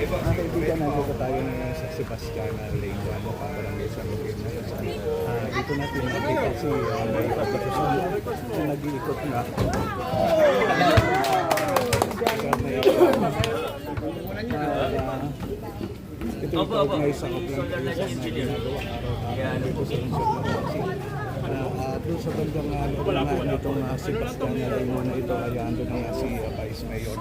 Mga kaibigan, nandito tayo ngayon sa Sebastian Lane 1, Barangay San Miguel na yun. Dito natin nakita si may pagkakusun na nag-iikot na. Ito yung kaugnay sa upland na ginagawa araw-araw dito sa Luzon. Doon sa bandang lupanan nitong Sebastian Lane 1 na ito, ay ando na nga si Vice Mayor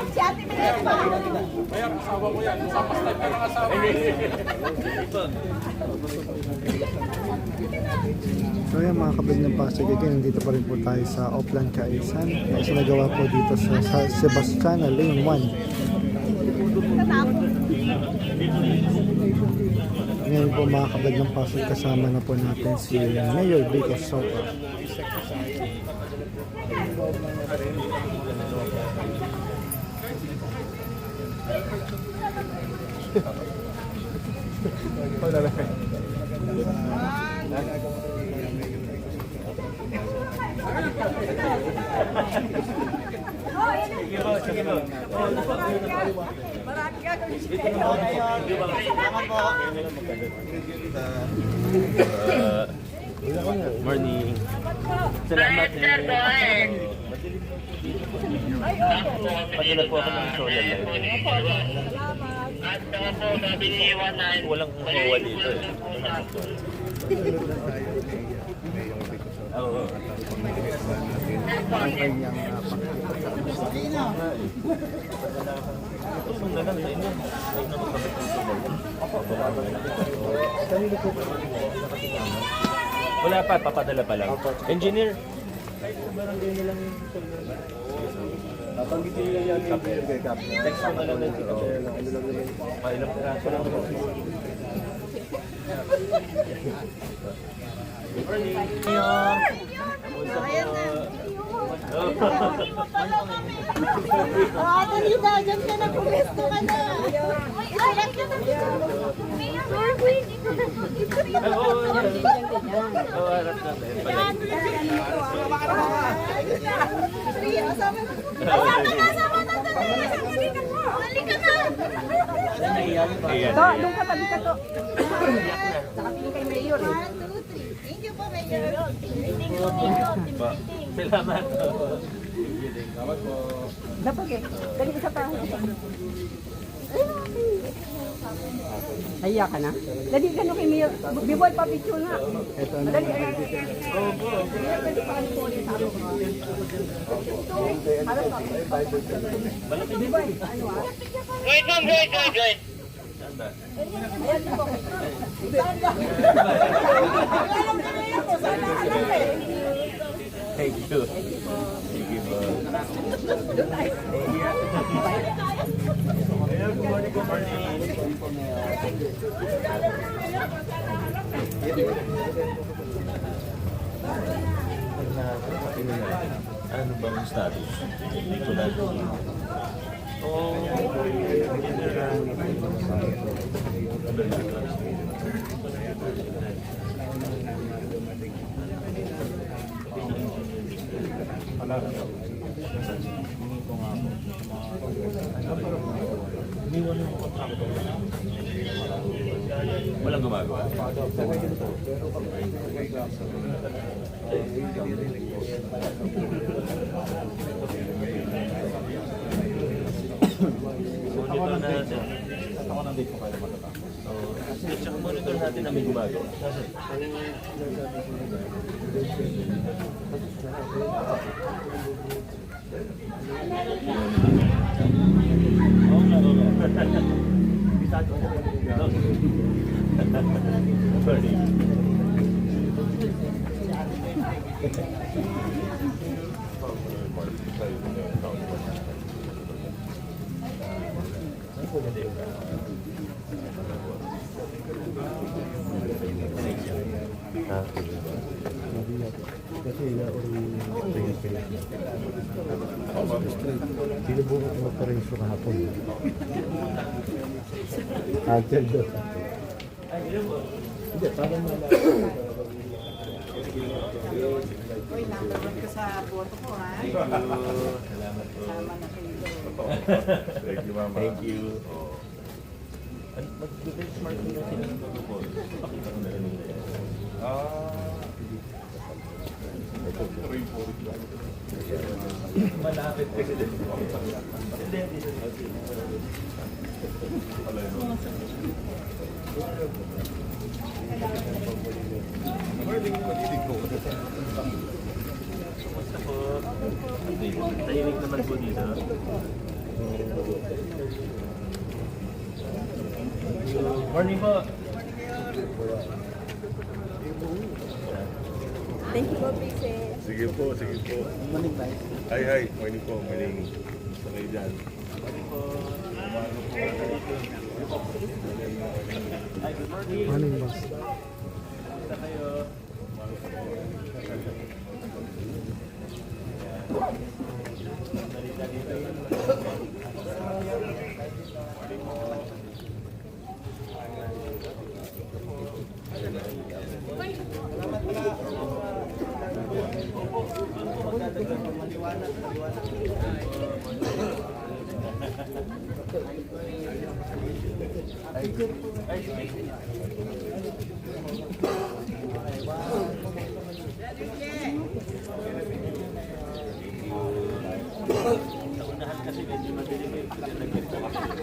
Si Ate Mel pa. Mayroong asawa ko yan. Sa pastag ka ng asawa. So yan mga kabig ng Pasig, again, nandito pa rin po tayo sa Oplan Kaisan. Sinagawa po dito sa Sebastian Lane 1. Ngayon po mga kabig ng Pasig, kasama na po natin si Mayor Vico Soto. Morning. Salamat Padala po ako ng solar light. Walang kumawa dito eh. Oo. ang kanyang wala pa, papadala pa lang. Engineer. Napanggitin niya yan yung kay Cap. Text ko na lang ng tito. Ilang piraso lang ako. Good morning. Dalita, dyan ka na, pumesto ka na. Ayan ka na. Mayor, pwede ka na. Harap na tayo. Kasama na. Halika na. Doon ka, tabi ka to. Nakatingin kay Mayor eh. 1, 2, 3. Thank you po, Mayor. Thank you, Mayor. Salamat. Dapat eh. Dali isa pa. Naiya ka na? Dali gano'n kay Mayor. Biboy pa picture nga. Dali. Pwede pa kami po ulit sa ano ko. Harap ka. Biboy. Ano ah? Wait. Ayan po. Thank you. Thank you po. Ano ba ang status? Ito na. Walang gumagawa. Monitor natin. ako ng date ko kayo matatapos. Tsaka monitor natin na may gumagawa. Sorry. Kasi sinubukan ko pa rin sa kahapon. Agad doon. Hindi, parang Uy, number 1 ka sa boto ko, ha? Thank you. Salamat po. Sama na kayo. Thank you, Mama. Thank you. Mag-benchmark nila sila ng protocol. Pakita ko na rin nila yan. Malapit kasi din. Kumusta po? Tahimik naman po dito. Morning po. Thank you po, Princess. Sige po, sige po. Manig na. Hi. Morning po, morning. Sa kayo dyan. Hi, good morning. Manig boss. Kumusta kayo? Naunahan kasi medyo madilim eh. Kasi nag-get po kami.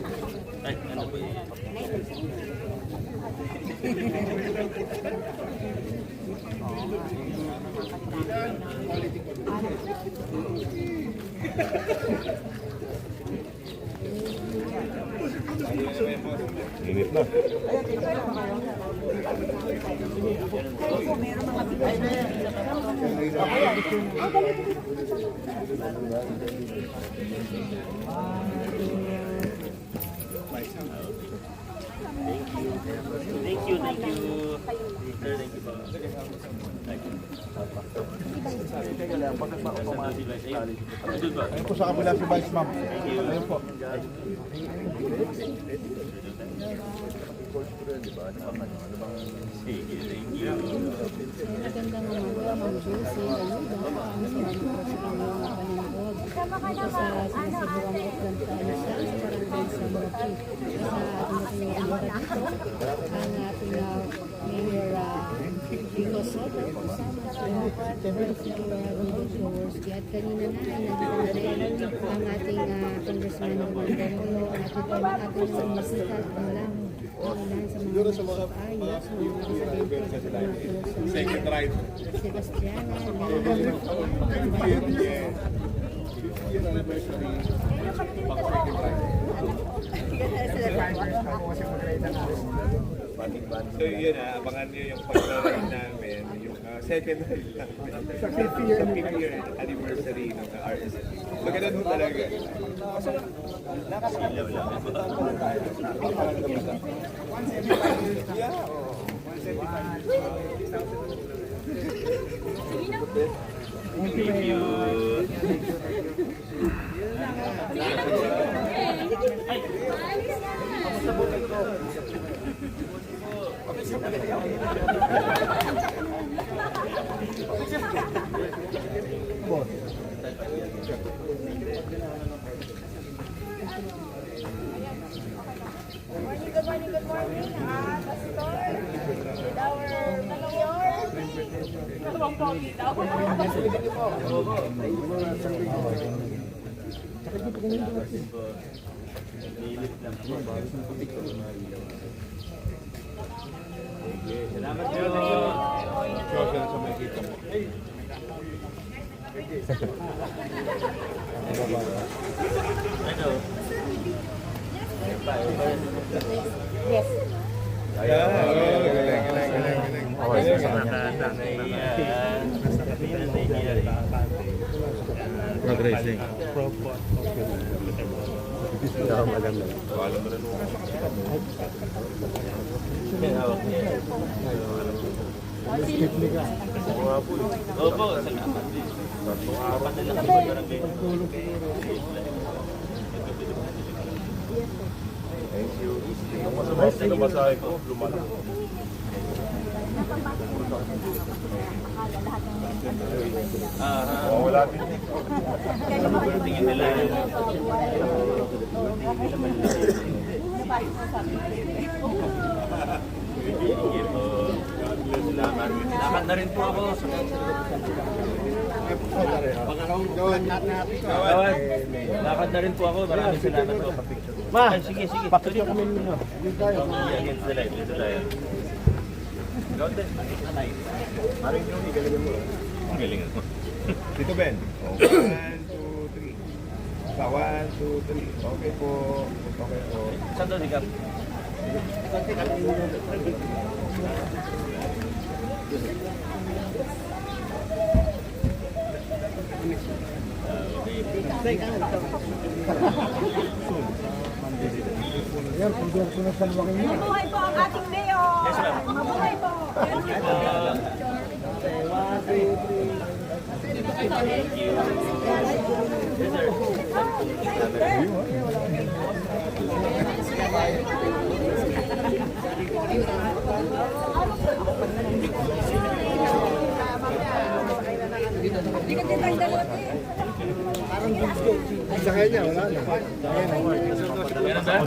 Ay, ano po yun? Init na. Thank you. Sir, thank you po. Doon ba? Ayun po sa kabila si Vice, ma'am. Ayun po. Sige, thank you. Magandang umaga, Ma'am Josie. Salamat po sa inyong panonood. Dito sa sinasabuang Auckland tayo sa Barangay Samoki. Sa ating natinong dito, ang ating Mayor Rico Soto. Kasama si Rodolfo Jaworski. At kanina na ay nandito na rin ang ating Congressman Norman Romulo. At ito ang ating musical lang. Siguro sa mga ayos, Second ride. Sebastiana, So yun abangan nyo yung pag-ride namin, yung second ride namin sa 5th year anniversary ng RSL. Maganda doon talaga. Yeah, oh. 175. Thank you. Good morning, Pastor. With our mayor. Dalawang pogi daw. Salamat po. Social sa may kita mo. Ano? yes. Progressing. Opo, salamat din. Tatlong araw na lang sa barangay. Thank you. Yung masabaw sa masahe ko, lumala. Wala din. Tingin nila. Sige po. Salamat. Lakad na rin po ako. Gawad. Lakad na rin po ako. Maraming salamat po. Ma, sige. Pakicture kami ninyo. Against the light. Dito tayo. Gawad din. Maring yung igalingan mo. Ang galing mo. Dito, Ben. 1, 2, 3. 1, 2, 3. Okay po. Okay po. Saan daw, Digap? Ayan, pagdiyan ko na sa luwakin niya. Mabuhay po ang ating mayor! Mabuhay po! Sa kanya, wala na. Meron ba?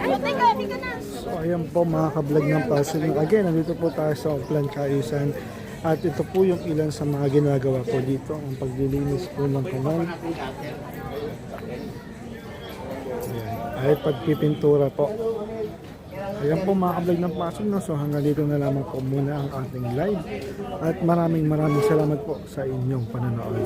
Ay, teka na. So ayan po mga kablog ng Pasig. Again, nandito po tayo sa Oplan Kaisan. At ito po yung ilan sa mga ginagawa po dito. Ang paglilinis po ng kanal. Ayan. Ay pagpipintura po. Ayan po mga kablog ng Pasig. No? So hanggang dito na lamang po muna ang ating live. At maraming salamat po sa inyong panonood.